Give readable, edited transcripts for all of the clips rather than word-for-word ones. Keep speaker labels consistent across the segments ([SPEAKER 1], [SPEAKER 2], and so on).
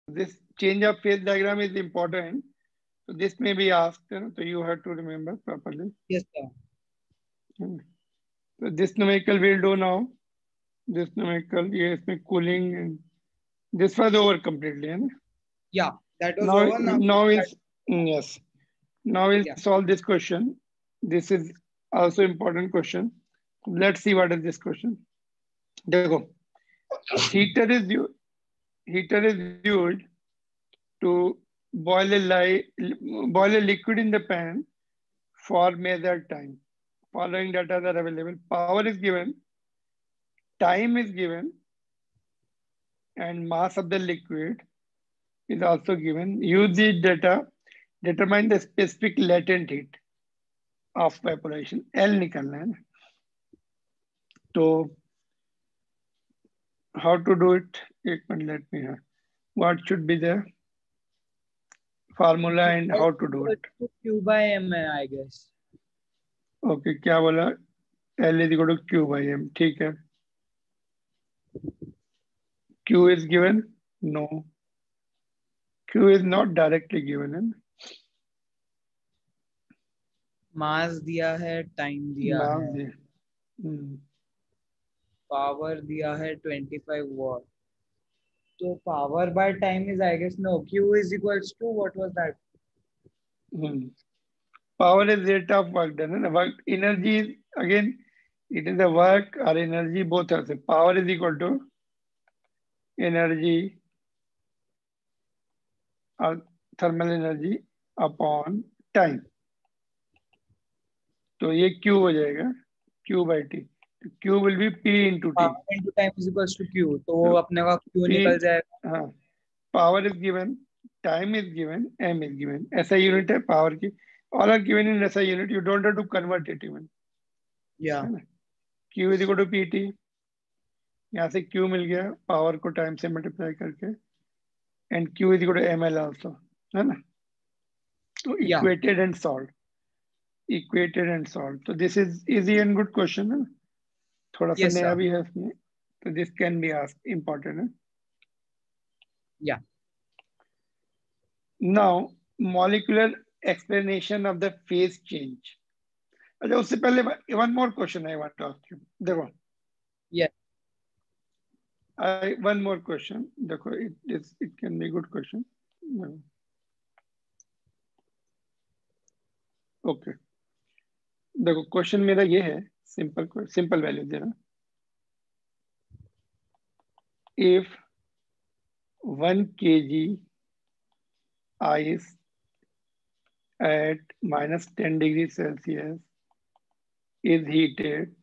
[SPEAKER 1] This change of phase diagram is important. So this may be asked, so you have to remember properly.
[SPEAKER 2] Yes, sir.
[SPEAKER 1] So this numerical we'll do now. This numerical, yes, cooling, and this was over completely. And
[SPEAKER 2] Yeah, that was
[SPEAKER 1] now,
[SPEAKER 2] over. Now,
[SPEAKER 1] now is yes. Now we'll
[SPEAKER 2] yeah.
[SPEAKER 1] solve this question. This is also important question. Let's see what is this question. देखो, heater is used to boil a liquid in the pan for measured time. Following data are available. Power is given, time is given, and mass of the liquid is also given. Use this data, determine the specific latent heat of evaporation. L निकालना है ना. तो how to do it? एक minute, let me have. What should be the formula and how to do it?
[SPEAKER 2] Q by M, I guess.
[SPEAKER 1] Okay, क्या बोला? L is equal to Q by M. ठीक है. Q is given? No. Q is not directly given. है?
[SPEAKER 2] मास दिया है, time दिया
[SPEAKER 1] Mass
[SPEAKER 2] है,
[SPEAKER 1] hmm.
[SPEAKER 2] Power दिया है 25 वॉट. तो power by time is I guess no. Q is equals to what was that?
[SPEAKER 1] Power is rate of work done. And work energy is again, it is the work or energy, both are the power is equal to energy or thermal energy upon time. तो ये Q हो जाएगा Q by T. Q will be P into T.
[SPEAKER 2] Power into time is equals to Q. तो वो अपने का Q निकल जाएगा.
[SPEAKER 1] हाँ, power is given, time is given, M is given. ऐसा यूनिट है पावर की. All are given in ऐसा unit. You don't have to convert it even.
[SPEAKER 2] Yeah.
[SPEAKER 1] Q is equal to PT. यहाँ से Q मिल गया पावर को time से multiply करके. And Q is equal to ML also. है ना? तो equated and solved. Equated and solved. So this is easy and good question. है ना? थोड़ा सा
[SPEAKER 2] Yes,
[SPEAKER 1] नया
[SPEAKER 2] sir.
[SPEAKER 1] भी है इसमें. So this can be asked. Important है.
[SPEAKER 2] Yeah.
[SPEAKER 1] Now, molecular explanation of the phase change. अच्छा, उससे पहले one more question I want to ask you. देखो.
[SPEAKER 2] Yeah.
[SPEAKER 1] One more question. देखो, it can be good question. Okay. देखो question मेरा ये है, simple वैल्यू दे रहा. If 1 kg ice at minus 10 degrees Celsius is heated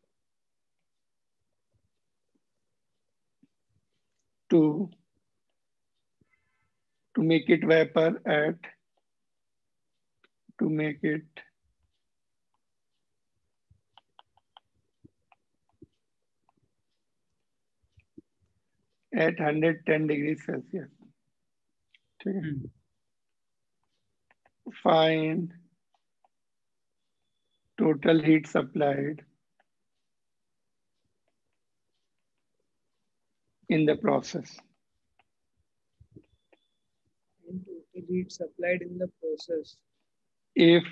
[SPEAKER 1] to make it vapor at at 110 degrees Celsius. ठीक है. Find total heat supplied in the process.
[SPEAKER 2] Total heat supplied in the process.
[SPEAKER 1] If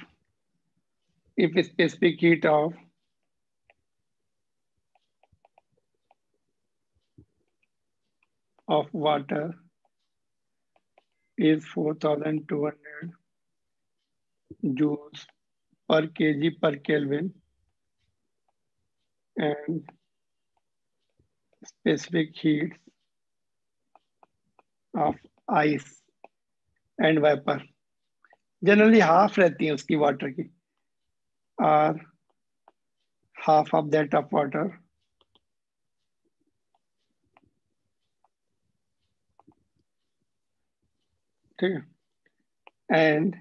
[SPEAKER 1] a specific heat of water is 4200 joules per kg per Kelvin, and specific heats of ice and vapor generally half रहती है उसकी water की, or half of that of water ठीक है, and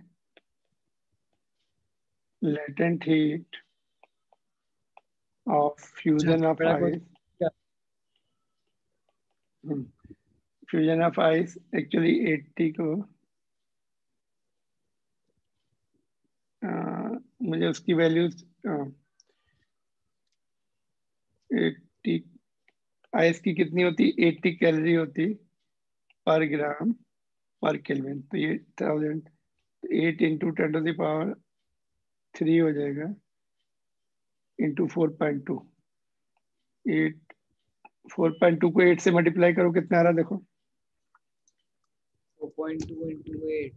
[SPEAKER 1] latent heat of fusion of ice. Fusion of ice actually 80 को मुझे उसकी values 80 ice की कितनी होती, 80 कैलोरी होती पर ग्राम पर केल्विन। तो ये 1000 8 इंटू 10⁻³ हो जाएगा इंटू 4.2। 8 4.2 को 8 से मल्टीप्लाई करो, कितना आ रहा देखो।
[SPEAKER 2] 4.2 into 8.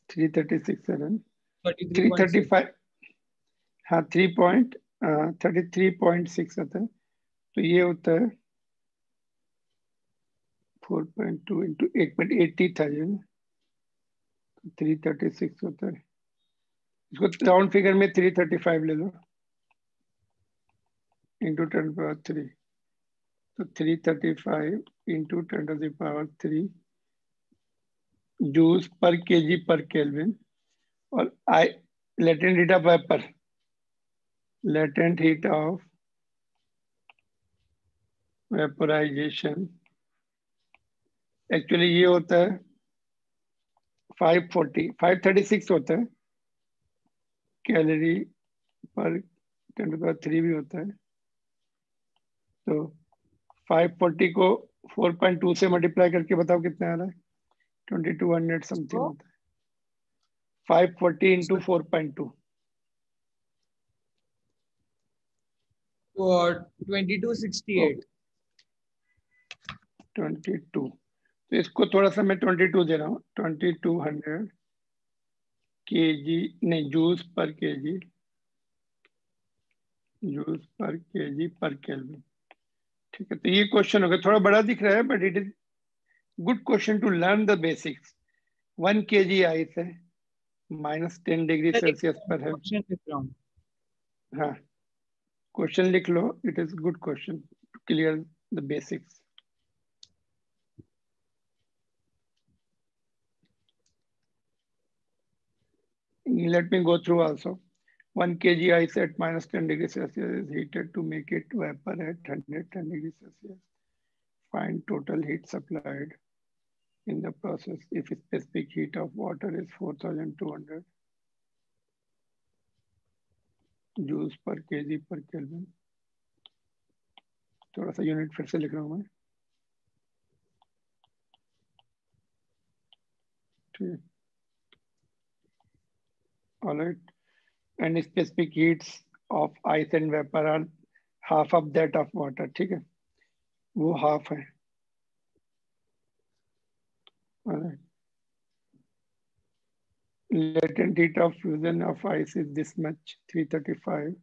[SPEAKER 1] 336
[SPEAKER 2] 33.6.
[SPEAKER 1] 335। हाँ 33.6 आता है। तो ये होता है 4.2 इंटू 8.80,000, 336 होता है। इसको राउंड फिगर में 335 ले लो इंटू 10⁻³ तो 335 इंटू 10⁻³ जूल्स पर केजी पर केल्विन। और I latent heat of vapour, latent heat of vaporisation actually ये होता है 536 होता है कैलोरी पर 10⁻³ भी होता है। तो 540 को 4.2 से मल्टीप्लाई करके बताओ कितना आ रहा है। 2200 समथिंग होता है। 540 इंटू 4.2
[SPEAKER 2] 2268.
[SPEAKER 1] 22। तो इसको थोड़ा सा मैं 22 दे रहा हूँ। 2200 केजी नहीं, जूल्स पर केजी, जूल्स पर केजी पर केल्विन। ठीक है, तो ये क्वेश्चन हो गया। थोड़ा बड़ा दिख रहा है but it is good question to learn the basics. 1 kg ice है, -10 डिग्री सेल्सियस पर है।
[SPEAKER 2] Question is wrong.
[SPEAKER 1] हाँ, क्वेश्चन लिख लो। It is good question to clear the basics. Let me go through also. 1 kg ice at -10 degrees Celsius is heated to make it vapor at 110 degrees Celsius. Find total heat supplied in the process if specific heat of water is 4200 joules per kg per Kelvin. थोड़ा सा unit फिर से लिख रहा हूँ मैं। ठीक, all right. And specific heats of ice and vapor are half of that of water. ठीक है, वो half है। All right. Latent heat of fusion of ice is this much, 335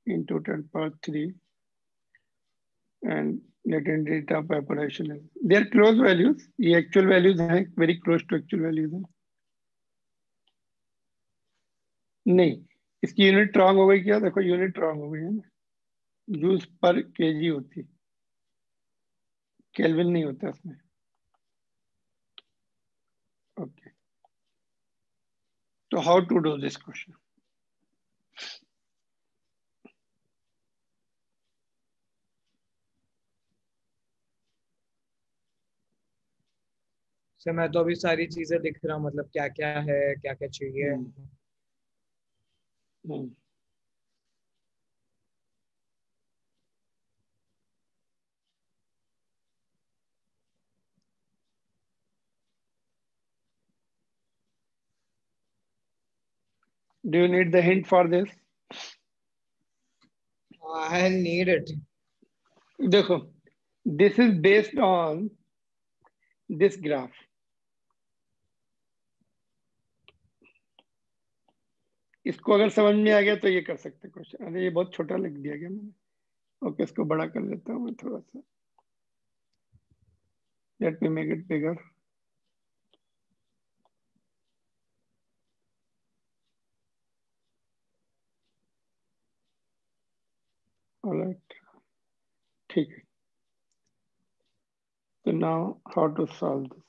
[SPEAKER 1] into 10⁻³ and latent heat of evaporation is, they are close values. ये actual values हैं, very close to actual values हैं। नहीं, इसकी unit wrong हो गई क्या? देखो unit wrong हो गई है ना, जूल्स पर केजी होती, केल्विन नहीं होता इसमें। ओके, तो how to do this question?
[SPEAKER 2] Sir मैं तो अभी सारी चीजें लिख रहा हूँ, मतलब क्या क्या है, क्या क्या चाहिए।
[SPEAKER 1] Do you need the hint for this?
[SPEAKER 2] I need it.
[SPEAKER 1] देखो, this is based on this graph. इसको अगर समझ में आ गया तो ये कर सकते क्वेश्चन। अरे ये बहुत छोटा लिख दिया गया मैंने। ओके, इसको बड़ा कर लेता हूँ मैं थोड़ा सा। Let me make it bigger. Alright, ठीक है। तो now how to solve this?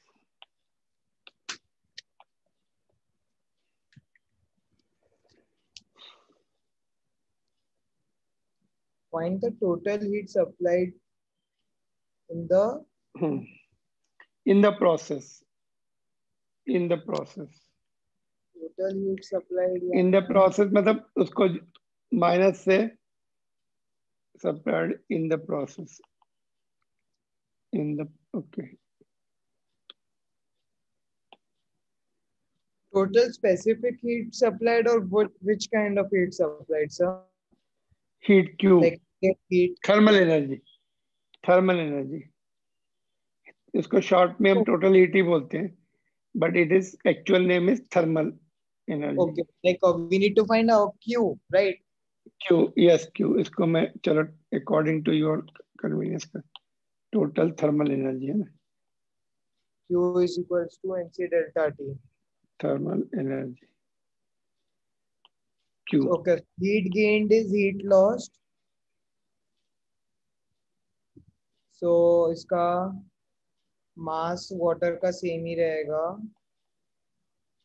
[SPEAKER 2] Find the total heat supplied in the
[SPEAKER 1] in the process. In the process.
[SPEAKER 2] total heat supplied
[SPEAKER 1] In the process मतलब उसको माइनस से supplied in the process. Okay.
[SPEAKER 2] Total specific heat supplied or which kind of heat supplied, sir?
[SPEAKER 1] Heat Q.
[SPEAKER 2] Like heat.
[SPEAKER 1] Thermal energy. Thermal energy. इसको short में हम total heat ही बोलते हैं, but it is actual name is thermal energy.
[SPEAKER 2] Okay, like we need to find out Q, right?
[SPEAKER 1] Q, yes Q. इसको मैं चलो according to your convenience का total thermal energy है ना.
[SPEAKER 2] Q is equals to MC delta T.
[SPEAKER 1] Thermal energy. Q.
[SPEAKER 2] So, okay, heat gained is heat lost. So इसका मास water का same ही रहेगा.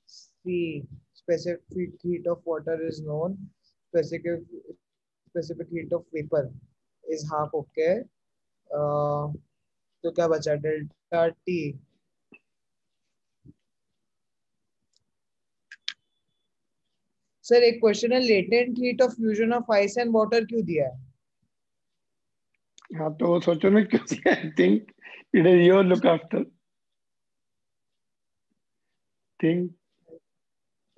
[SPEAKER 2] C, specific heat of water is known. Specific heat of vapor is half. Okay. तो क्या बचा? Delta T. Sir एक question है, latent heat of fusion of ice and water क्यों दिया है?
[SPEAKER 1] हाँ तो वो सोचो ना क्यों. I think it is your look after thing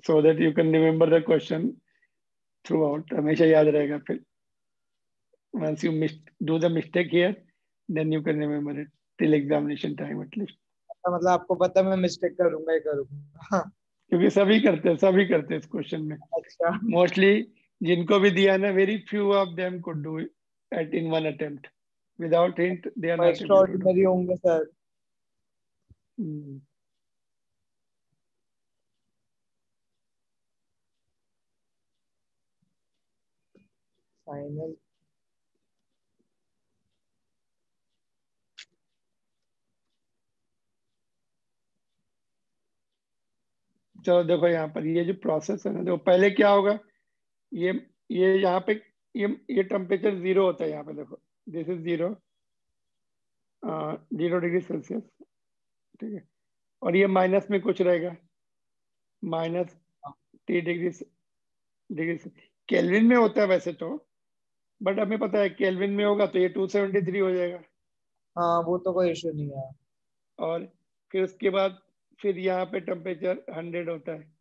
[SPEAKER 1] so that you can remember the question throughout. हमेशा याद रहेगा फिर. Once you do the mistake here, then you can remember it till examination time at least.
[SPEAKER 2] मतलब आपको पता मैं mistake करूंगा ही करूंगा.
[SPEAKER 1] क्योंकि सभी करते हैं इस क्वेश्चन में.
[SPEAKER 2] अच्छा.
[SPEAKER 1] मोस्टली जिनको भी दिया ना, very few of them could do it in one attempt. Without hint, they are not able to do.
[SPEAKER 2] Extraordinary होंगे सर. फाइनल.
[SPEAKER 1] चलो देखो यहाँ पर ये जो प्रोसेस है ना, देखो पहले क्या होगा. ये यहाँ पे ये टेम्परेचर 0 होता है. यहाँ पे देखो दिस इज 0 0 डिग्री सेल्सियस. ठीक है. और ये माइनस में कुछ रहेगा, -T डिग्री से. केल्विन में होता है वैसे तो, बट हमें पता है केल्विन में होगा तो ये 273 हो जाएगा.
[SPEAKER 2] हाँ वो तो कोई इशू नहीं है.
[SPEAKER 1] और फिर उसके बाद फिर यहाँ पे टेम्परेचर 100 होता है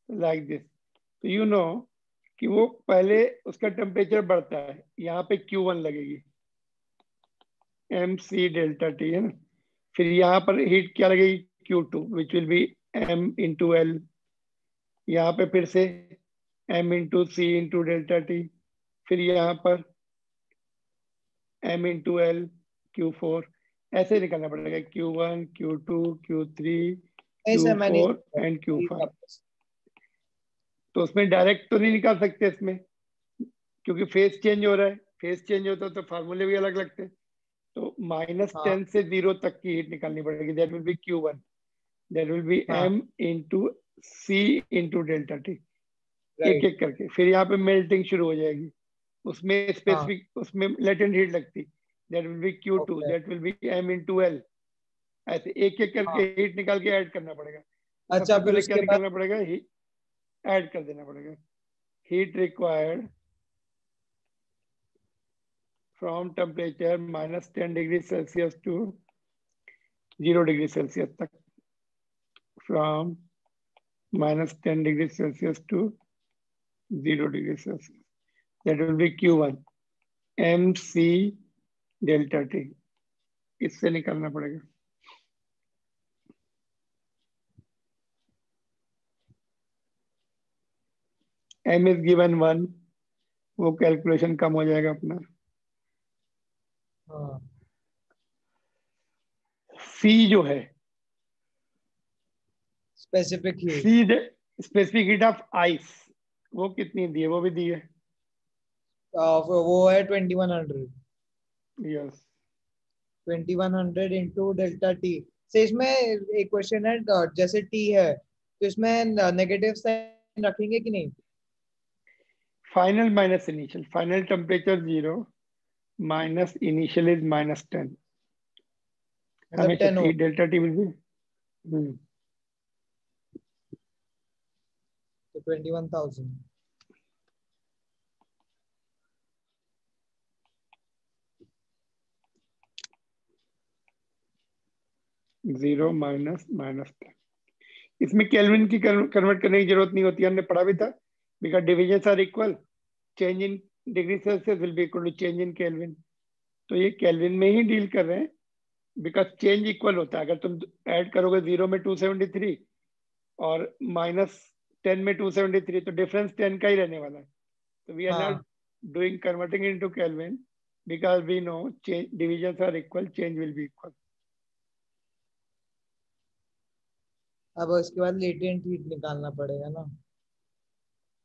[SPEAKER 1] लाइक दिस. तो यू नो कि वो पहले उसका टेम्परेचर बढ़ता है. यहाँ पे Q1 लगेगी, MC डेल्टा T है ना. फिर यहाँ पर हीट क्या लगेगी? Q2 which will be M into L. यहाँ पे फिर से M into C into delta T. फिर यहाँ पर M इंटू L Q4. ऐसे निकलना पड़ेगा Q1 Q2 Q3 Q4 and Q5. तो उसमें डायरेक्ट तो नहीं निकाल सकते इसमें, क्योंकि फेज चेंज हो रहा है. फेज चेंज होता तो फार्मूले भी अलग लगते हैं. तो -10 से 0 तक की हीट निकालनी पड़ेगी. That will be Q1. That will be M into C into delta T. एक एक करके फिर यहाँ पे मेल्टिंग शुरू हो जाएगी. उसमें स्पेसिफिक उसमें लेटेंट हीट लगती. That will be Q2. That will be M into L. ऐसे एक एक करके हीट निकाल के ऐड करना पड़ेगा.
[SPEAKER 2] अच्छा.
[SPEAKER 1] सबसे पहले क्या निकालना पड़ेगा? ऐड कर देना पड़ेगा. Heat required from temperature -10 degree Celsius to 0 degree Celsius तक. From -10 degree Celsius to 0 degree Celsius. That will be Q1 MC delta T. इससे निकालना पड़ेगा. M is given 1. वो कैलकुलेशन कम हो जाएगा अपना. C जो है
[SPEAKER 2] स्पेसिफिक
[SPEAKER 1] हीट ऑफ आइस, वो कितनी दी है? वो भी दी है.
[SPEAKER 2] वो है 2100.
[SPEAKER 1] यस.
[SPEAKER 2] 2100 into delta T. से इसमें एक क्वेश्चन है, जैसे T है तो इसमें नेगेटिव साइन रखेंगे कि नहीं?
[SPEAKER 1] Final minus initial. Final temperature 0 minus initial is -10. हमेशा delta T will be
[SPEAKER 2] 21,000.
[SPEAKER 1] 0 minus minus 10। इसमें केल्विन की कन्वर्ट करने की जरूरत नहीं होती, हमने पढ़ा भी था, because division are equal, change in degree Celsius will be equal to change in kelvin. तो ये केल्विन में ही डील कर रहे हैं, बिकॉज चेंज इक्वल होता है। अगर तुम ऐड करोगे 0 में 273 और माइनस 10 में 273, तो डिफरेंस 10 का ही रहने वाला है। तो we are not doing converting into kelvin because we know change division are equal, change will be equal.
[SPEAKER 2] अब उसके बाद लेटेंट हीट निकालना पड़ेगा ना।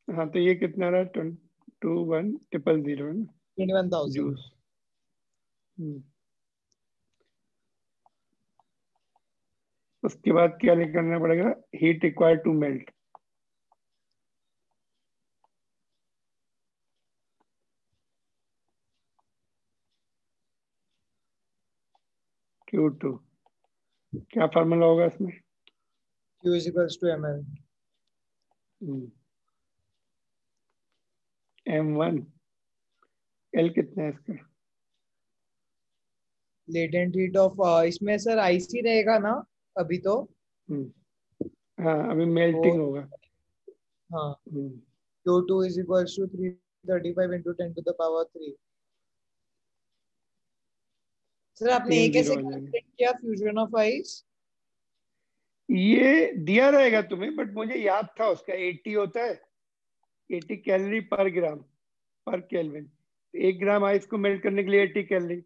[SPEAKER 1] हाँ, तो ये कितना रहा? 21,000
[SPEAKER 2] 21,000।
[SPEAKER 1] जूस। उसके बाद क्या करना पड़ेगा? Heat required to melt. Q2 क्या फार्मूला होगा इसमें?
[SPEAKER 2] Q is equals to ml।
[SPEAKER 1] M1 L कितना है इसका?
[SPEAKER 2] लेटेंट हीट ऑफ इसमें सर आईसी रहेगा ना अभी तो।
[SPEAKER 1] हाँ, अभी मेल्टिंग होगा।
[SPEAKER 2] हाँ, Q2 is equals to 335 into 10 to the power 3। Sir आपने ये कैसे कैलकुलेट किया फ्यूजन ऑफ आइस?
[SPEAKER 1] ये दिया रहेगा तुम्हें, बट मुझे याद था उसका 80 होता है, 80 कैलोरी पर ग्राम पर केल्विन। 1 ग्राम आइस को मेल्ट करने के लिए 80 कैलोरी,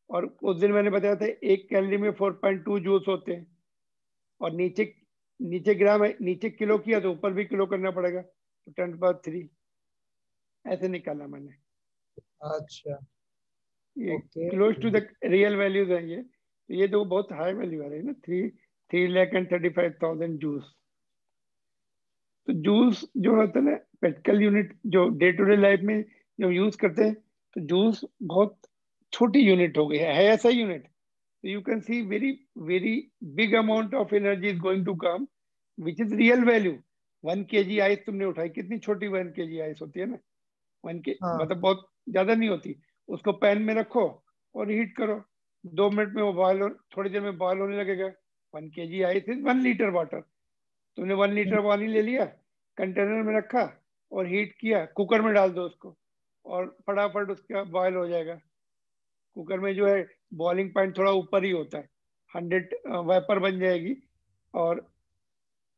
[SPEAKER 1] और उस दिन मैंने बताया था 1 कैलोरी में 4.2 जूल्स होते हैं। और नीचे नीचे ग्राम है, नीचे किलो किया तो ऊपर भी किलो करना पड़ेगा, तो 10⁻³ ऐसे निकाला मैंने।
[SPEAKER 2] अच्छा,
[SPEAKER 1] ये
[SPEAKER 2] okay.
[SPEAKER 1] Close to the real values है ये। तो ये तो बहुत हाई वैल्यू आ रही है ना, 3,35,000 जूस। तो जूस जो होता है ना, प्रैक्टिकल यूनिट जो डे टू डे लाइफ में जब यूज करते हैं, तो जूस बहुत छोटी यूनिट हो गई है ऐसा यूनिट। तो you can see very very big amount of energy is going to come, which is real value. 1 kg ice तुमने उठाई, कितनी छोटी 1 kg आइस होती है ना,
[SPEAKER 2] हाँ,
[SPEAKER 1] मतलब बहुत ज्यादा नहीं होती। उसको पैन में रखो और हीट करो, 2 मिनट में वो बॉयल, थोड़ी देर में बॉयल होने लगेगा। 1 kg ice is 1 litre water. तुमने 1 लीटर पानी ले लिया, कंटेनर में रखा और हीट किया, कुकर में डाल दो उसको, और फटाफट उसका बॉयल हो जाएगा। कुकर में जो है बॉइलिंग पॉइंट थोड़ा ऊपर ही होता है, 100 वेपर बन जाएगी। और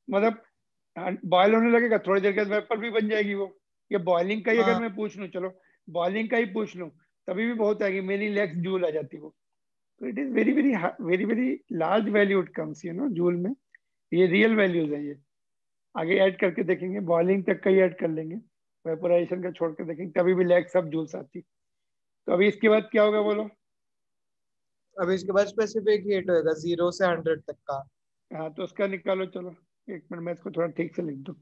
[SPEAKER 1] मतलब बॉयल होने लगेगा, थोड़ी देर के बाद वेपर भी बन जाएगी वो। ये बॉइलिंग का ही अगर
[SPEAKER 2] हाँ।
[SPEAKER 1] मैं पूछ लूँ, चलो बॉइलिंग का ही पूछ लूँ, तभी भी बहुत आएगी, मेनी लैक्स जूल आ जाती वो। तो it is very very very very large value it comes, joule में। ये रियल वैल्यूज है ये। आगे ऐड करके देखेंगे, बॉइलिंग तक का ही ऐड कर लेंगे, वेपोराइजेशन का छोड़ कर देखेंगे, तभी भी लैक्स सब जूल्स आती। तो अभी इसके बाद क्या होगा बोलो?
[SPEAKER 2] अब इसके बाद स्पेसिफिक हीट होएगा 0 से 100 तक का।
[SPEAKER 1] हाँ, तो उसका निकालो, चलो 1 मिनट में इसको थोड़ा ठीक से लिख दो।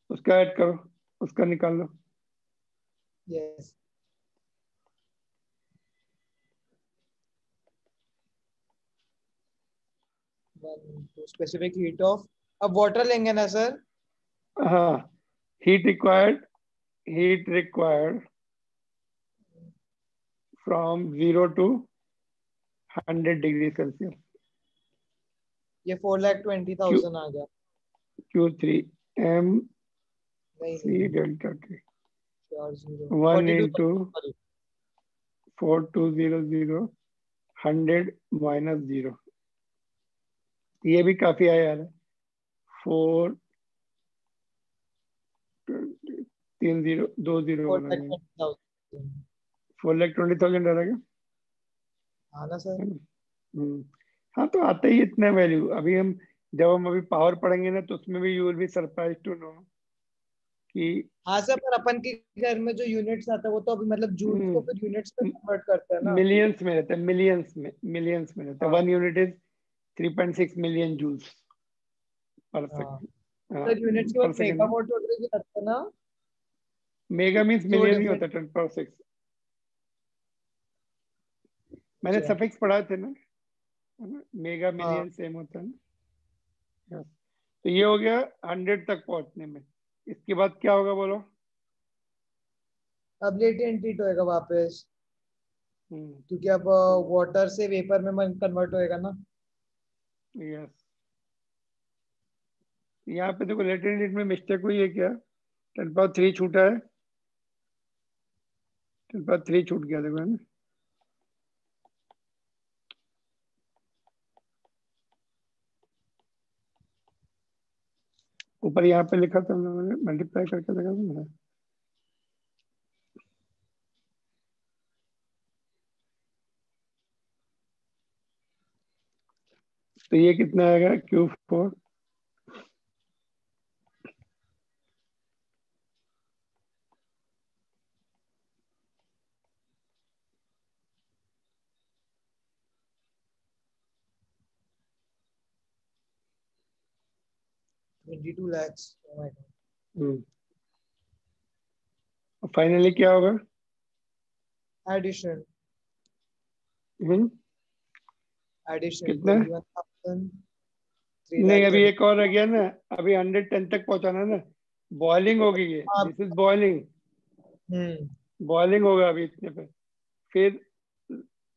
[SPEAKER 1] उसका ऐड करो, उसका निकाल लो।
[SPEAKER 2] यस। स्पेसिफिक हीट ऑफ, अब वाटर लेंगे ना सर?
[SPEAKER 1] हाँ, heat required, heat required from 0 to 100 degree Celsius.
[SPEAKER 2] ये 4,20,000 आ गया।
[SPEAKER 1] Q3 M
[SPEAKER 2] नहीं
[SPEAKER 1] C
[SPEAKER 2] नहीं,
[SPEAKER 1] delta T
[SPEAKER 2] sure 0,
[SPEAKER 1] 1 into
[SPEAKER 2] 42,000।
[SPEAKER 1] 4200 100 minus 0। ये भी काफी आया यार, 4 3 0 2 0
[SPEAKER 2] फोर
[SPEAKER 1] होना
[SPEAKER 2] लैख
[SPEAKER 1] चाहिए।
[SPEAKER 2] ट्वेंटी थाउजेंड
[SPEAKER 1] 4,20,000 डालेगा
[SPEAKER 2] हाँ ना सर?
[SPEAKER 1] है ना? हाँ, तो आता ही इतना वैल्यू। अभी हम जब हम अभी पावर पढ़ेंगे ना, तो उसमें भी you will be surprise to know कि
[SPEAKER 2] हाँ सर, पर अपन के घर में जो यूनिट्स आता है वो तो अभी मतलब जूल्स को फिर यूनिट्स में कन्वर्ट करते हैं ना।
[SPEAKER 1] मिलियंस में रहता है, मिलियंस में रहता है।
[SPEAKER 2] हाँ
[SPEAKER 1] 1 unit is 3.6 million joules per
[SPEAKER 2] हाँ
[SPEAKER 1] सेकंड। हाँ,
[SPEAKER 2] सर, यूनिट्स के
[SPEAKER 1] पर
[SPEAKER 2] बाद
[SPEAKER 1] सेकंड है।
[SPEAKER 2] मेगावाट वगैरह भी लगता है ना?
[SPEAKER 1] मेगा मीन्स
[SPEAKER 2] सो
[SPEAKER 1] मिलियन ही
[SPEAKER 2] डिफरेंट।
[SPEAKER 1] होता है, 10⁻6। मैंने
[SPEAKER 2] अच्छा।
[SPEAKER 1] सफिक्स पढ़ा थे ना, है ना? मेगा
[SPEAKER 2] हाँ,
[SPEAKER 1] मिलियन सेम होता है ना। Yes. तो ये हो गया 100 तक पहुंचने में। इसके बाद क्या होगा बोलो?
[SPEAKER 2] अब लेटेंट हीट होएगा वापस। क्योंकि अब वाटर से वेपर में कन्वर्ट होएगा ना।
[SPEAKER 1] यस, यहाँ पे देखो लेटेंट हीट में मिस्टेक हुई है क्या, 10 3 छूटा है, 10 3 छूट गया देखो, है ना। ऊपर यहाँ पे लिखा था मैंने, मल्टीप्लाई करके लगा था। तो ये कितना आएगा, Q4
[SPEAKER 2] 22 lakhs। Oh my God।
[SPEAKER 1] Finally क्या होगा।
[SPEAKER 2] एडिशन
[SPEAKER 1] हम्म
[SPEAKER 2] एडिशन
[SPEAKER 1] कितना,
[SPEAKER 2] 21,000 3
[SPEAKER 1] नहीं
[SPEAKER 2] lakh
[SPEAKER 1] अभी
[SPEAKER 2] 30।
[SPEAKER 1] एक और रह गया ना, अभी 110 तक पहुंचाना है ना। बॉइलिंग हो गई है,
[SPEAKER 2] आप
[SPEAKER 1] this is boiling,
[SPEAKER 2] hmm
[SPEAKER 1] boiling होगा अभी इतने पे, फिर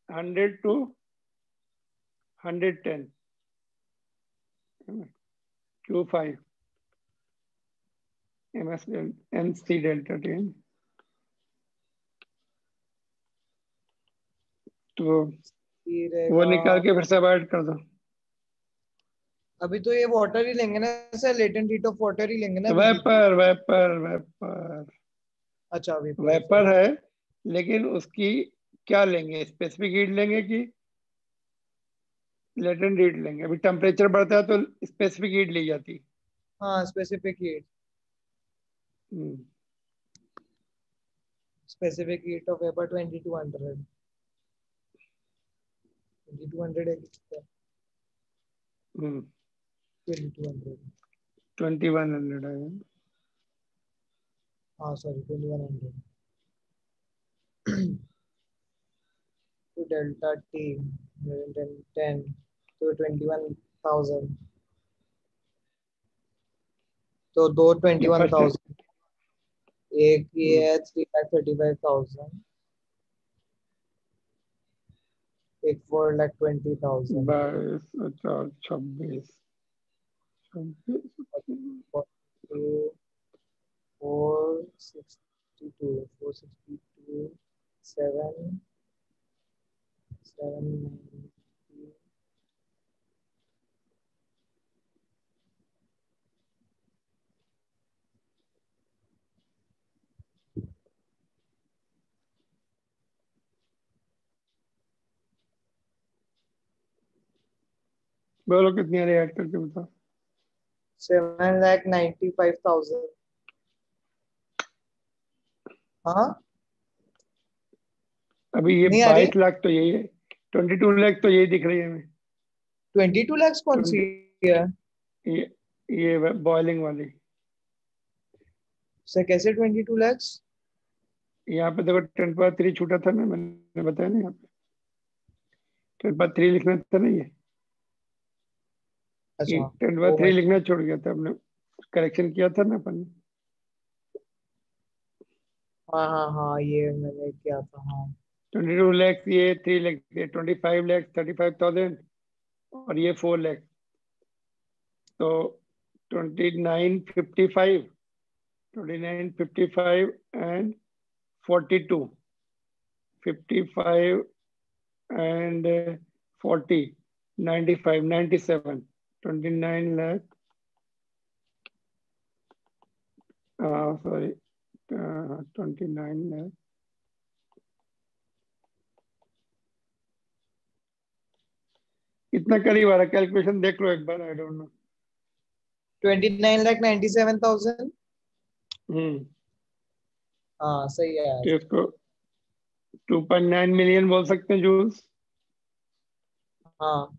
[SPEAKER 1] 100 to 110, Q5 MC delta T, तो
[SPEAKER 2] ये
[SPEAKER 1] वो
[SPEAKER 2] रहेगा।
[SPEAKER 1] निकाल के फिर सब ऐड कर दो।
[SPEAKER 2] अभी तो ये वाटर ही लेंगे ना sir, latent heat of water ही लेंगे ना अभी भी।
[SPEAKER 1] वेपर वेपर वेपर
[SPEAKER 2] अच्छा वेपर,
[SPEAKER 1] वेपर है, लेकिन उसकी क्या लेंगे, स्पेसिफिक हीट लेंगे कि लेटेंट हीट लेंगे। अभी टेम्परेचर बढ़ता है तो स्पेसिफिक हीट ली जाती।
[SPEAKER 2] हाँ specific heat.
[SPEAKER 1] Hmm
[SPEAKER 2] specific heat of vapour 2200। 2200 है कितना?
[SPEAKER 1] हम्म
[SPEAKER 2] 2200।
[SPEAKER 1] 2100 है।
[SPEAKER 2] हाँ सॉरी 2100। तो डेल्टा टी 10 तो 21,000, तो दो
[SPEAKER 1] ये फर्स्ट,
[SPEAKER 2] 21,000। एक ये है 3,35,000। एक 4,20,000।
[SPEAKER 1] 22 4 26 26।
[SPEAKER 2] 462 7 790।
[SPEAKER 1] बोलो कितनी आ रही है, ऐड करके बताओ।
[SPEAKER 2] 7,95,000। हाँ
[SPEAKER 1] अभी ये
[SPEAKER 2] नहीं आ रही।
[SPEAKER 1] 22 लाख तो यही है, 22 लाख तो यही दिख रही है हमें।
[SPEAKER 2] 22 lakhs कौन सी
[SPEAKER 1] 20,
[SPEAKER 2] है?
[SPEAKER 1] ये ये बॉइलिंग वाली।
[SPEAKER 2] सर कैसे 22 lakhs?
[SPEAKER 1] यहाँ पे देखो 10 3 छूटा था ना, मैंने बताया ना, यहाँ पे 10 3 लिखना था ना, ये
[SPEAKER 2] अच्छा
[SPEAKER 1] 10
[SPEAKER 2] ओ
[SPEAKER 1] 3
[SPEAKER 2] माय।
[SPEAKER 1] लिखना छोड़ गया था हमने, करेक्शन किया था ना अपन ने।
[SPEAKER 2] हाँ हाँ हाँ ये मैंने किया था हाँ।
[SPEAKER 1] 22 लाख, ये 3 लाख, ये 25 लाख 35,000, और ये 4 लाख, तो 29 55, 29 55 and 42, 55 and 40, 95 97, 29 lakh, sorry 29 lakh, इतना करीब आ रहा, कैलकुलेशन देख लो एक बार, आई डोंट नो।
[SPEAKER 2] 29,97,000।
[SPEAKER 1] हम्म
[SPEAKER 2] हाँ सही है यार।
[SPEAKER 1] तो इसको 2.9 मिलियन बोल सकते हैं जूल्स।
[SPEAKER 2] हाँ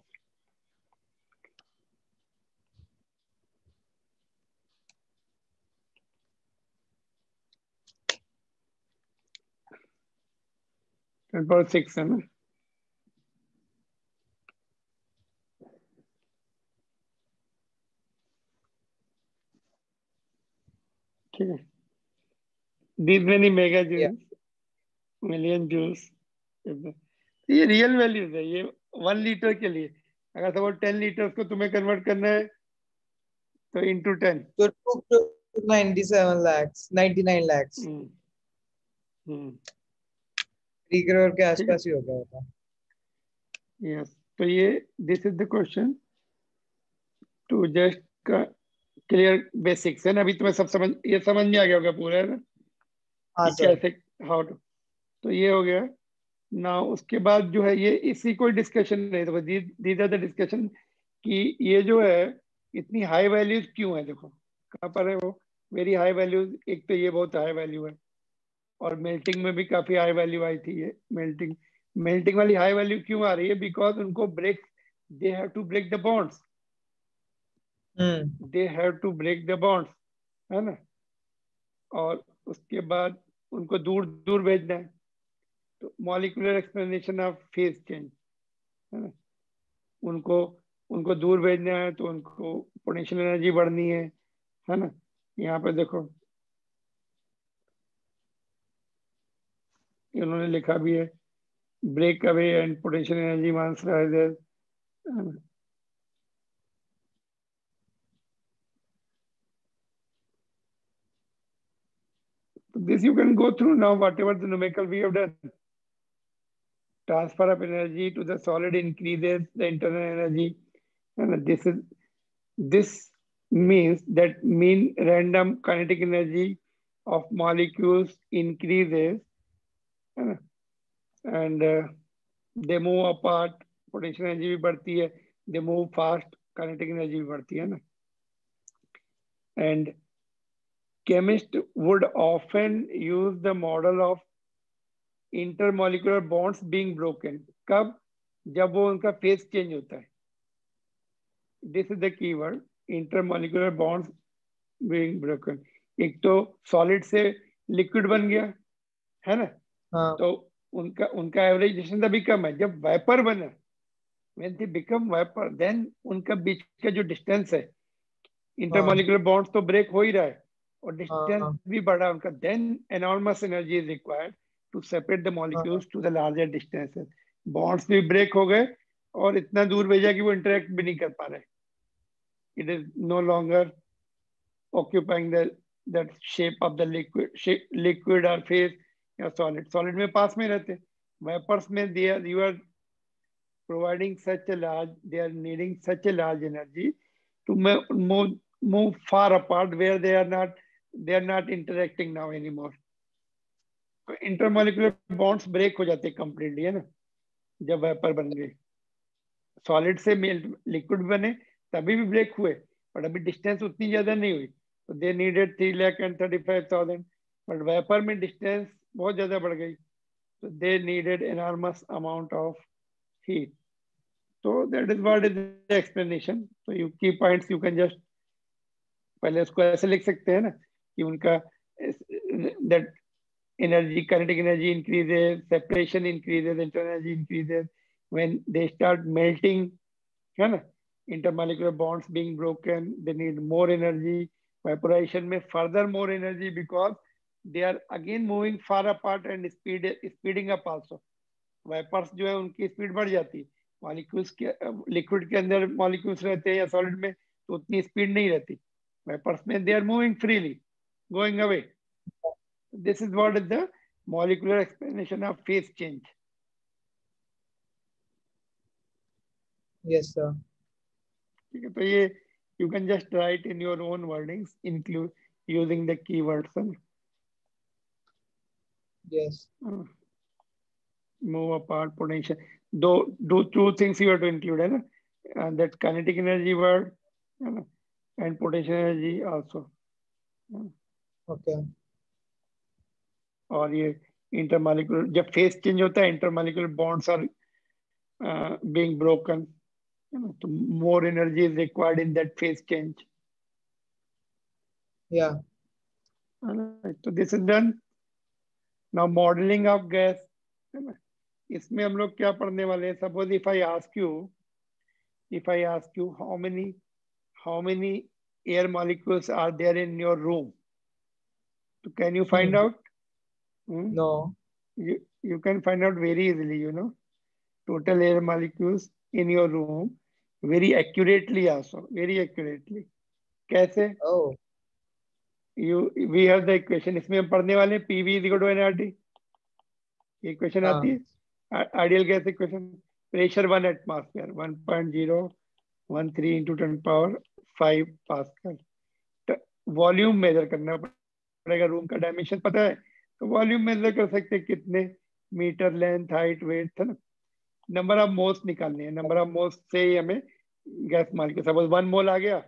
[SPEAKER 1] 10 6 है ना, ठीक है। These many mega
[SPEAKER 2] या
[SPEAKER 1] joules, million joules. ये रियल वैल्यूज है, ये 1 लीटर के लिए। अगर सपोज 10 लीटर को तुम्हें कन्वर्ट करना है तो इंटू 10।
[SPEAKER 2] तो 97 lakhs 99 lakhs
[SPEAKER 1] हम्म। हम्म।
[SPEAKER 2] 3 करोड़ के
[SPEAKER 1] ठीक है।
[SPEAKER 2] आसपास ही हो गया होगा।
[SPEAKER 1] यस, तो ये this is the question to just clear basics है ना। अभी तुम्हें सब समझ, ये समझ में आ गया होगा पूरा, है ना,
[SPEAKER 2] हाँ
[SPEAKER 1] कि
[SPEAKER 2] सर।
[SPEAKER 1] कैसे, हाउ टू। तो ये हो गया ना। उसके बाद जो है, ये इसी कोई डिस्कशन नहीं, देखो दीज आर द डिस्कशन कि ये जो है इतनी हाई वैल्यूज क्यों है। देखो कहाँ पर है वो वेरी हाई वैल्यूज। एक तो ये बहुत हाई वैल्यू है, और मेल्टिंग में भी काफी हाई वैल्यू आई थी। ये मेल्टिंग मेल्टिंग वाली हाई वैल्यू क्यों आ रही है? बिकॉज उनको break, they have to break the bonds,
[SPEAKER 2] hmm.
[SPEAKER 1] They have to break the bonds, है ना। और उसके बाद उनको दूर दूर भेजना है। तो molecular explanation of phase change, है ना। उनको उनको दूर भेजना है तो उनको पोटेंशियल एनर्जी बढ़नी है ना। यहाँ पे देखो इन्होंने लिखा भी है, break away and potential energy mass rises. So this you can go through now, whatever the numerical we have done. Transfer of energy to the solid increases the internal energy, and this means that mean random kinetic energy of molecules increases, है ना, and they move apart, potential energy भी बढ़ती है, they move fast, kinetic energy भी बढ़ती है ना। And chemists would often use the model of intermolecular bonds being broken। कब? जब वो उनका फेस चेंज होता है। This is the keyword, intermolecular bonds being broken. एक तो सॉलिड से लिक्विड बन गया, है ना,
[SPEAKER 2] हाँ
[SPEAKER 1] तो उनका उनका एवरेज डिस्टेंस अभी कम है। जब वाइपर बना, when they become vapour, then उनका बीच का जो डिस्टेंस है,
[SPEAKER 2] हाँ
[SPEAKER 1] इंटरमोलिकुलर बॉन्ड्स तो ब्रेक हो ही रहा है और डिस्टेंस
[SPEAKER 2] हाँ
[SPEAKER 1] भी बढ़ा उनका, then enormous energy is required to separate the
[SPEAKER 2] हाँ
[SPEAKER 1] molecules to the larger distances. Bonds भी ब्रेक हो गए और इतना दूर भेजा कि वो इंटरेक्ट भी नहीं कर पा रहे। It is no longer occupying the that shape of the liquid, liquid और फेस या सॉलिड। सॉलिड में पास में रहते, वेपर्स में they are, you are providing such a large, they are needing such a large energy to move far apart where they are not interacting now anymore. तो intermolecular bonds break हो जाते completely, है ना, जब vapour बन गए। Solid से liquid बने तभी भी ब्रेक हुए, बट अभी डिस्टेंस उतनी ज्यादा नहीं हुई, तो दे नीडेड 3,35,000। बट वेपर में डिस्टेंस बहुत ज्यादा बढ़ गई, तो they needed enormous amount of heat. So that is what is the explanation. So you key points you can just पहले उसको ऐसे लिख सकते हैं ना कि उनका that energy, kinetic energy increases, separation increases, internal energy increases when they start melting, है ना, intermolecular bonds being broken, they need more energy. Vaporization में further more energy because they are again moving far apart and speeding up also. Vapours जो है उनकी speed बढ़ जाती है। Molecules के, लिक्विड के अंदर मॉलिक्यूल्स रहते हैं या सॉलिड में, तो उतनी स्पीड नहीं रहती। वेपर्स में they are moving freely, going away. This is what is the molecular explanation of phase change.
[SPEAKER 2] Yes sir.
[SPEAKER 1] ठीक है, तो ये you can just write in your own wordings include using the keywords.
[SPEAKER 2] Yes.
[SPEAKER 1] Move apart potential, though do two things you have to include, है ना, that kinetic energy word, है ना, and potential energy also,
[SPEAKER 2] okay.
[SPEAKER 1] और ये intermolecular जब phase change होता है, intermolecular bonds are being broken, है ना, तो more energy is required in that phase change.
[SPEAKER 2] Yeah.
[SPEAKER 1] तो this is done. Now modelling of gas, है ना, इसमें हम लोग क्या पढ़ने वाले हैं? Suppose if I ask you, how many air molecules are there in your room? So can you find out? Hmm?
[SPEAKER 2] No.
[SPEAKER 1] You can find out very easily, total air molecules in your room very accurately also, very accurately. कैसे?
[SPEAKER 2] Oh.
[SPEAKER 1] We have the equation. इसमें हम पढ़ने वाले हैं PV is equal to nRT. ये question आती है ideal gas equation. Pressure 1 atmosphere 1.013 into 10 power 5 pascal. Volume major करना पड़ेगा. रूम का डायमेंशन पता है तो वॉल्यूम मेजर कर सकते हैं. कितने मीटर, लेंथ, हाइट, वेट है ना. नंबर ऑफ मोल्स निकालने हैं. नंबर ऑफ मोल्स से ही हमें गैस मालिक्यूल. सपोज 1 मोल आ गया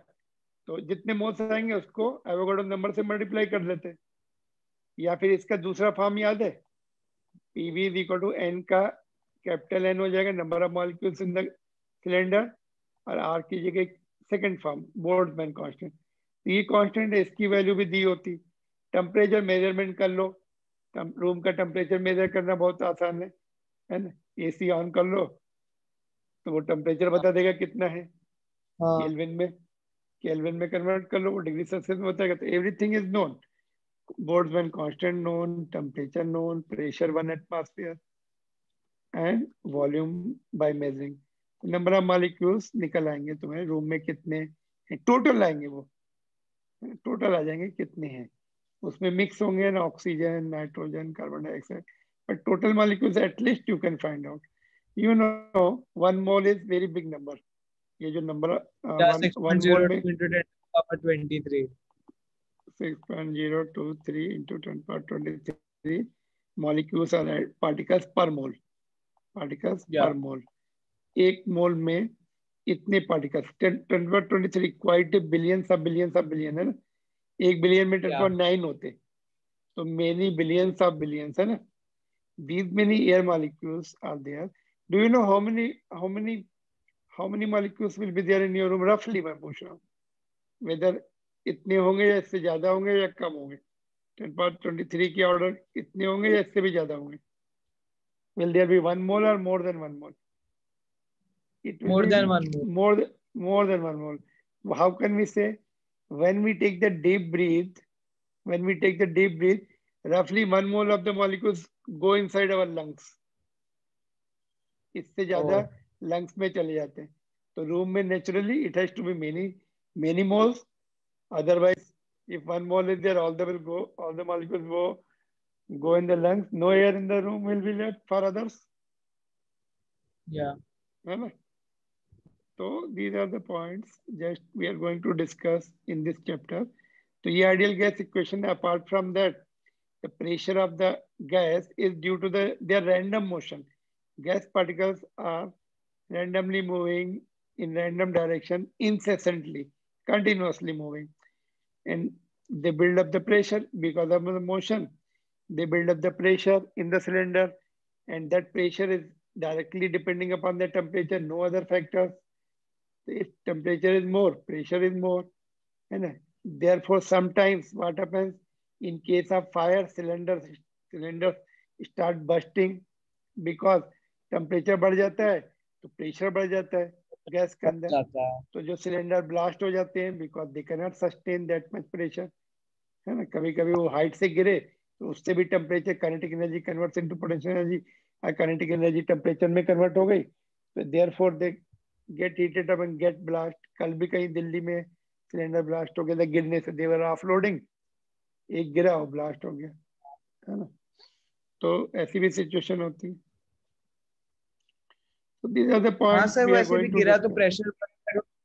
[SPEAKER 1] तो जितने मोल्स आएंगे उसको एवोगाड्रो नंबर से मल्टीप्लाई कर लेते हैं. या फिर इसका दूसरा फॉर्म याद है, PV is equal to N का कैपिटल N हो जाएगा, number of molecules in the cylinder, और R की जगह सेकंड फॉर्म बोल्ट्जमैन कांस्टेंट. ये कांस्टेंट है, इसकी वैल्यू भी दी होती. टेम्परेचर मेजरमेंट कर लो. रूम का टेम्परेचर मेजर करना बहुत आसान है ना. AC ऑन कर लो तो वो टेम्परेचर बता देगा कितना है. केल्विन में कन्वर्ट कर लो, वो डिग्री सेल्सियस में बताएगा. तो everything is known. Boltzmann constant known, temperature known, pressure 1 atmosphere, and volume by measuring. Number of molecules निकल आएंगे तुम्हें रूम में कितने हैं. टोटल आएंगे वो, टोटल आ जाएंगे कितने हैं. उसमें मिक्स होंगे ना oxygen, nitrogen, carbon dioxide, but total molecules at least you can find out. You know 1 mole is very big number. ये जो नंबर 1 मोल में
[SPEAKER 2] 6.023
[SPEAKER 1] 6.023 into 10 power 23 molecules are particles per mole. Particles per mole. एक मोल में इतने particles 10 power 23 quite billions of billion है ना. 1 billion में 10 power 9 होते, तो मेनी बिलियंस ऑफ बिलियंस है ना. These many air molecules are there. Do you know how many molecules will be there in your room? Roughly मैं पूछ रहा हूँ. Whether इतने होंगे या इससे ज्यादा होंगे या कम होंगे. 10 power 23 के ऑर्डर इतने होंगे या इससे भी ज्यादा होंगे. Will there be 1 mole or more than 1 mole? It will
[SPEAKER 2] more
[SPEAKER 1] be
[SPEAKER 2] than 1 mole.
[SPEAKER 1] more than 1 mole. How can we say? When we take the deep breath, roughly 1 mole of the molecules go inside our lungs. इससे ज्यादा lungs में चले जाते हैं. तो room में naturally it has to be many moles. Otherwise, if 1 mole is there, all the molecules go in the lungs. No air in the room will be left for others.
[SPEAKER 2] Yeah.
[SPEAKER 1] है ना. So these are the points just we are going to discuss in this chapter. तो ये ideal gas equation. Apart from that, the pressure of the gas is due to their random motion. Gas particles are randomly moving in random direction incessantly, continuously moving, and they build up the pressure because of the motion. They build up the pressure in the cylinder, and that pressure is directly depending upon the temperature, no other factors. If temperature is more, pressure is more. And therefore, sometimes what happens in case of fire, cylinders start bursting because temperature बढ़ जाता है तो pressure बढ़ जाता है gas के अंदर. तो जो सिलेंडर ब्लास्ट हो जाते हैं because they cannot sustain that much pressure, है ना. कभी कभी वो हाइट से गिरे तो उससे भी temperature, kinetic energy converts into potential energy, और काइनेटिक एनर्जी टेम्परेचर में कन्वर्ट हो गई. तो therefore they get heated up and get blast. कल भी कहीं दिल्ली में सिलेंडर ब्लास्ट हो गया था गिरने से. देवर ऑफलोडिंग, एक गिरा और ब्लास्ट हो गया, है ना. तो ऐसी भी सिचुएशन होती है. तो these are the points we are going to
[SPEAKER 2] गिरा तो प्रेशर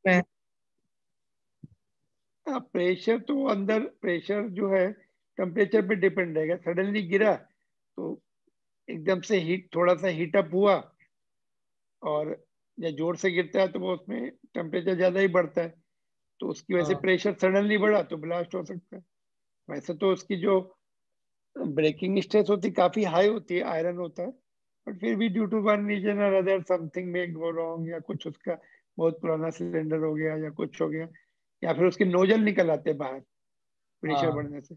[SPEAKER 2] में.
[SPEAKER 1] प्रेशर तो अंदर, प्रेशर जो है टेम्परेचर पे डिपेंड रहेगा. सडनली गिरा तो एकदम से थोड़ा सा हीट अप हुआ, और या जोर से गिरता है तो वो उसमें टेम्परेचर ज्यादा ही बढ़ता है, तो उसकी वजह से प्रेशर सडनली बढ़ा तो ब्लास्ट हो सकता है. वैसे तो उसकी जो ब्रेकिंग स्ट्रेस होती है काफी हाई होती है, आयरन होता है, बट फिर भी ड्यू टू वन रीजन और अदर समथिंग में गो रॉन्ग, या कुछ उसका बहुत पुराना सिलेंडर हो गया या कुछ हो गया, या फिर उसके नोजल निकल आते बाहर प्रेशर बढ़ने से.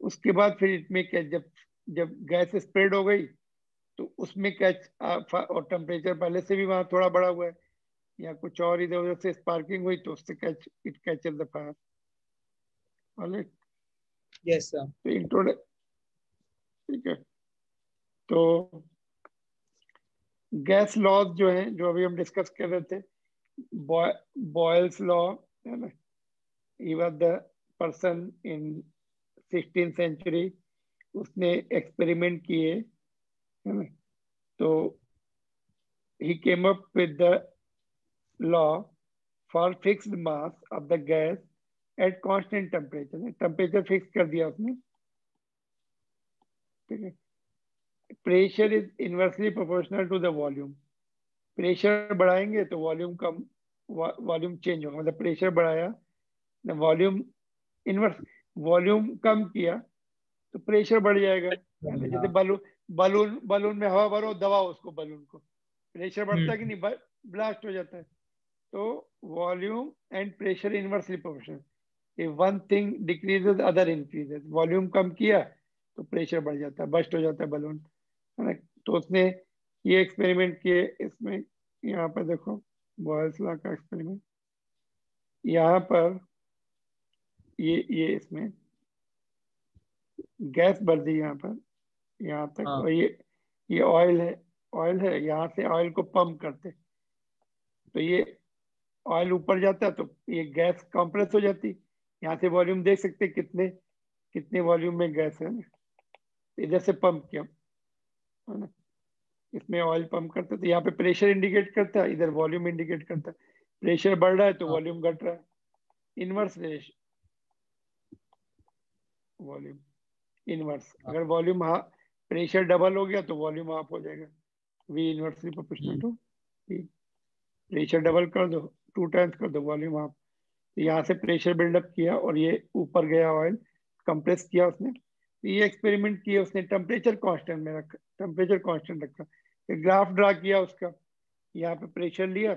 [SPEAKER 1] उसके बाद फिर इसमें क्या, जब गैस स्प्रेड हो गई तो उसमें कैच, और टेम्परेचर पहले से भी वहां थोड़ा बढ़ा हुआ है, या कुछ और इधर उधर से स्पार्किंग हुई तो उससे it catches the fire. Alright.
[SPEAKER 2] Yes sir.
[SPEAKER 1] तो ठीक है. तो गैस लॉज जो है, जो अभी हम डिस्कस कर रहे थे, बॉयल्स लॉ है ना, he was the person in 16th century, उसने एक्सपेरिमेंट किए है ना, तो he came up with the law for fixed mass of the gas at constant temperature, temperature fix कर दिया उसने, ठीक है। Pressure is inversely proportional to the volume, pressure बढ़ाएंगे तो वॉल्यूम कम, वॉल्यूम चेंज होगा, मतलब प्रेशर बढ़ाया, वॉल्यूम इनवर्स, वॉल्यूम कम किया तो प्रेशर बढ़ जाएगा, है ना। जैसे बलून बलून बलून में हवा भरो, दबाओ उसको, बलून को, प्रेशर बढ़ता है कि नहीं, ब्लास्ट हो जाता है। तो volume and pressure inversely proportional, if one thing decreases other increases, volume कम किया तो प्रेशर बढ़ जाता है, बस्ट हो जाता है बलून, है ना। तो उसने ये एक्सपेरिमेंट किए, इसमें यहाँ पर देखो बॉयल्स लॉ का एक्सपेरिमेंट, यहाँ पर ये इसमें गैस भर दी यहाँ पर, यहाँ तक, और ये ऑयल है, ऑयल है, यहाँ से ऑयल को पंप करते, तो ये ऑयल ऊपर जाता है तो ये गैस कंप्रेस हो जाती, यहाँ से वॉल्यूम देख सकते हैं कितने कितने वॉल्यूम में गैस है ना, इधर से पंप किया, है ना, इसमें ऑयल पंप करते तो यहाँ पे प्रेशर इंडिकेट करता है, इधर वॉल्यूम इंडिकेट करता है, प्रेशर बढ़ रहा है तो वॉल्यूम घट रहा है, इनवर्स रेश वॉल्यूम इनवर्स, अगर वॉल्यूम प्रेशर डबल हो गया तो वॉल्यूम हाफ हो जाएगा, V inversely proportional to P, pressure double कर दो, 2 टाइम्स कर दो, वॉल्यूम हाफ। तो यहाँ से प्रेशर बिल्डअप किया और ये ऊपर गया ऑयल, कंप्रेस किया उसने, तो ये एक्सपेरिमेंट किया उसने, टेम्परेचर कांस्टेंट में रखा, टेम्परेचर कांस्टेंट रखा, ग्राफ ड्रा किया उसका, यहाँ पे प्रेशर लिया,